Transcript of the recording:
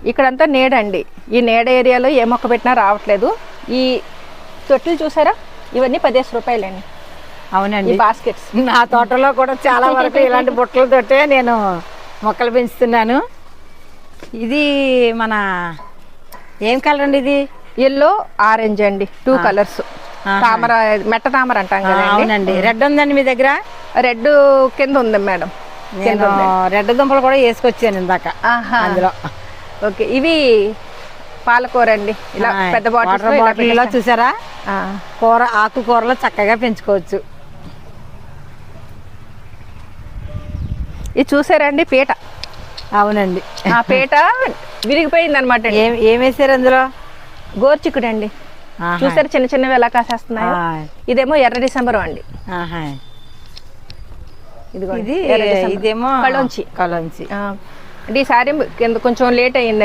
ఇక్కడంతా నేడండి. ఈ నేడ ఏరియాలో ఏ మొక్క పెట్టినా రావట్లేదు. ఈ తొట్టులు చూసారా, ఇవన్నీ 15 రూపాయలండి. అవునండి, ఈ బాస్కెట్స్. నా తోటలో కూడా చాలా వరకు ఇలాంటి బుట్టలతోటే నేను మొక్కలు పెంచుతున్నాను. ఇది మన ఏం కలర్ అండి? ఇది ఎల్లో ఆరెంజ్ అండి, 2 కలర్స్. తామర, మెట్ట తామర అంటాం కదా. అవునండి. రెడ్ ఉందండి మీ దగ్గర? రెడ్ కింద ఉంది మేడం. నేను రెడ్ దుంపలు కూడా వేసుకొచ్చాను ఇందాక అందులో. ఓకే, ఇవి పాలకూర అండి. ఇలా పెద్ద బాటిల్ చూసారా, కూర ఆకుకూరలో చక్కగా పెంచుకోవచ్చు. ఇది చూసారండి పీట. అవునండి, ఆ పీట విరిగిపోయింది అనమాట. ఏం వేసారు అందులో? గోర్చిక్కుడు అండి. చూసారు చిన్న చిన్నవి ఎలా కాసేస్తున్నాయి. ఇదేమో ఎర్ర డిసెంబర్ అండి. ఇదేమో కళొంచి. కళొంచి. అంటే ఈసారి కొంచెం లేట్ అయ్యింది.